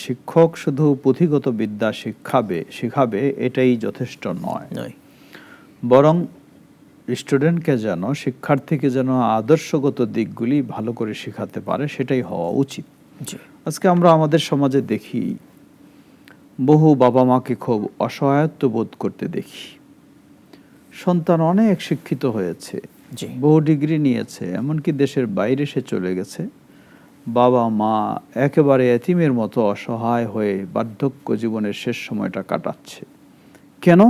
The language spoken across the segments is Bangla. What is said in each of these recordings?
শিক্ষক শুধু পুঁথিগত বিদ্যা শিখাবে এটাই যথেষ্ট নয়, বরং স্টুডেন্টকে যেন, শিক্ষার্থীকে যেন আদর্শগত দিকগুলি ভালো করে শেখাতে পারে, সেটাই হওয়া উচিত। আজকে আমরা আমাদের সমাজে দেখি, বহু বাবা মাকে খুব অসহায়ত্ব বোধ করতে দেখি। সন্তান অনেক শিক্ষিত হয়েছে, বহু ডিগ্রি নিয়েছে, এমনকি দেশের বাইরে সে চলে গেছে, বাবা মা একেবারে এতিমের মতো অসহায় হয়ে বার্ধক্য জীবনের শেষ সময়টা কাটাচ্ছে। কেন?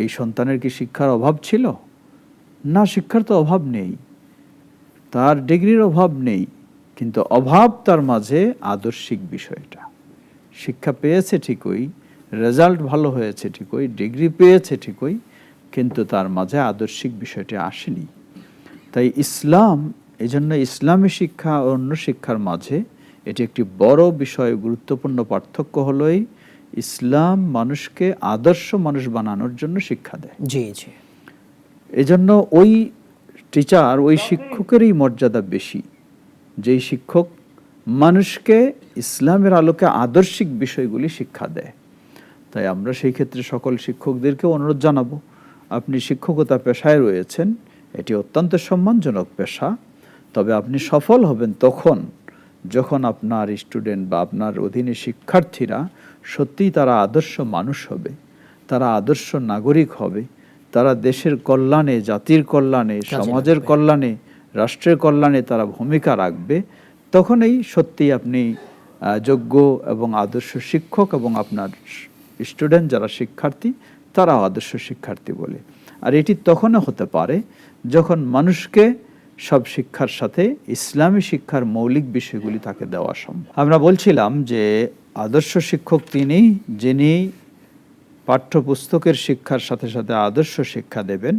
এই সন্তানের কি শিক্ষার অভাব ছিল? না, শিক্ষার তো অভাব নেই, তার ডিগ্রির অভাব নেই, কিন্তু অভাব তার মাঝে আদর্শিক বিষয়টা। শিক্ষা পেয়েছে ঠিকই, রেজাল্ট ভালো হয়েছে ঠিকই, ডিগ্রি পেয়েছে ঠিকই, কিন্তু তার মাঝে আদর্শিক বিষয়টি আসেনি। তাই ইসলাম, এই জন্য ইসলামী শিক্ষা ও অন্য শিক্ষার মাঝে এটি একটি বড় বিষয়। গুরুত্বপূর্ণ পার্থক্য হলোই ইসলাম মানুষকে আদর্শ মানুষ বানানোর জন্য শিক্ষা দেয়। এই জন্য ওই টিচার, ওই শিক্ষকেরই মর্যাদা বেশি, যেই শিক্ষক মানুষকে ইসলামের আলোকে আদর্শিক বিষয়গুলি শিক্ষা দেয়। তাই আমরা সেই ক্ষেত্রে সকল শিক্ষকদেরকে অনুরোধ জানাবো, আপনি শিক্ষকতা পেশায় রয়েছেন, এটি অত্যন্ত সম্মানজনক পেশা, তবে আপনি সফল হবেন তখন যখন আপনার স্টুডেন্ট বা আপনার অধীনে শিক্ষার্থীরা সত্যিই তারা আদর্শ মানুষ হবে, তারা আদর্শ নাগরিক হবে, তারা দেশের কল্যাণে, জাতির কল্যাণে, সমাজের কল্যাণে, রাষ্ট্রের কল্যাণে তারা ভূমিকা রাখবে। তখনই সত্যিই আপনি যোগ্য এবং আদর্শ শিক্ষক, এবং আপনার স্টুডেন্ট যারা শিক্ষার্থী তারাও আদর্শ শিক্ষার্থী বলে। আর এটি তখনও হতে পারে যখন মানুষকে সব শিক্ষার সাথে ইসলামী শিক্ষার মৌলিক বিষয়গুলি তাকে দেওয়া সম্ভব। আমরা বলছিলাম যে আদর্শ শিক্ষক তিনি, যিনি পাঠ্যপুস্তকের শিক্ষার সাথে সাথে আদর্শ শিক্ষা দেবেন।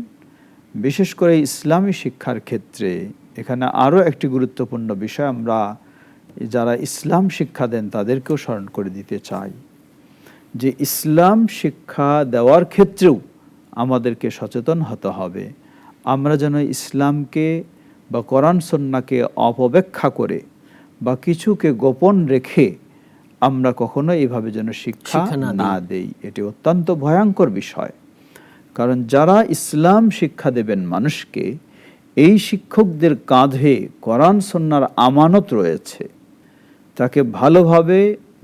বিশেষ করে ইসলামী শিক্ষার ক্ষেত্রে এখানে আরও একটি গুরুত্বপূর্ণ বিষয় আমরা যারা ইসলাম শিক্ষা দেন তাদেরকেও স্মরণ করে দিতে চাই, যে ইসলাম শিক্ষা দেওয়ার ক্ষেত্রেও আমাদেরকে সচেতন হতে হবে। আমরা যেন ইসলামকে বা কোরআন সুন্নাহকে অপব্যাখ্যা করে বা কিছুকে গোপন রেখে আমরা কখনো এইভাবে যেন শিক্ষা না দেই। এটি অত্যন্ত ভয়ঙ্কর বিষয়, কারণ যারা ইসলাম শিক্ষা দেবেন মানুষকে, এই শিক্ষকদের কাঁধে কোরআন সুন্নাহর আমানত রয়েছে। তাকে ভালোভাবে,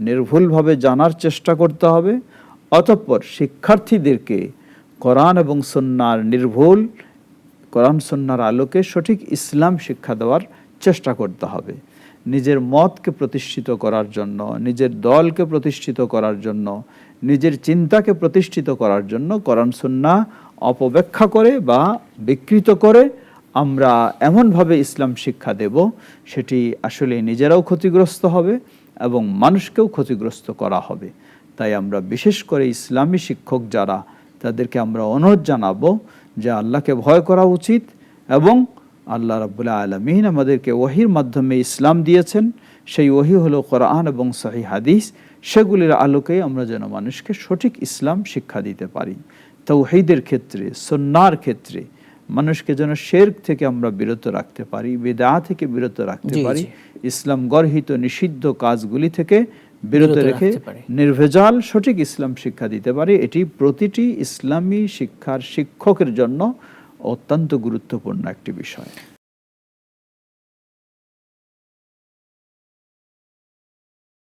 নির্ভুলভাবে জানার চেষ্টা করতে হবে, অতঃপর শিক্ষার্থীদেরকে কোরআন এবং সুন্নাহর নির্ভুল, কোরআন সুন্নাহর আলোকে সঠিক ইসলাম শিক্ষা দেওয়ার চেষ্টা করতে হবে। নিজের মতকে প্রতিষ্ঠিত করার জন্য, নিজের দলকে প্রতিষ্ঠিত করার জন্য, নিজের চিন্তাকে প্রতিষ্ঠিত করার জন্য কোরআন সুন্নাহ অপব্যাখ্যা করে বা বিকৃত করে আমরা এমনভাবে ইসলাম শিক্ষা দেব, সেটি আসলে নিজেরাও ক্ষতিগ্রস্ত হবে এবং মানুষকেও ক্ষতিগ্রস্ত করা হবে। তাই আমরা বিশেষ করে ইসলামী শিক্ষক যারা, তাদেরকে আমরা অনুরোধ জানাবো যে আল্লাহকে ভয় করা উচিত, এবং আল্লাহ রাব্বুল আলামিন আমাদেরকে ওহীর মাধ্যমে ইসলাম দিয়েছেন। সেই ওহী হলো কোরআন এবং সহিহ হাদিস। সেগুলির আলোকে আমরা যেন মানুষকে সঠিক ইসলাম শিক্ষা দিতে পারি। তাওহীদের ক্ষেত্রে, সুন্নাহর ক্ষেত্রে মানুষকে যেন শিরক থেকে আমরা বিরত রাখতে পারি, বিদআত থেকে বিরত রাখতে পারি, ইসলাম গর্হিত নিষিদ্ধ কাজগুলি থেকে বিরত রেখে নির্ভেজাল সঠিক ইসলাম শিক্ষা দিতে পারি। এটি প্রতিটি ইসলামী শিক্ষার শিক্ষকের জন্য অত্যন্ত গুরুত্বপূর্ণ একটি বিষয়।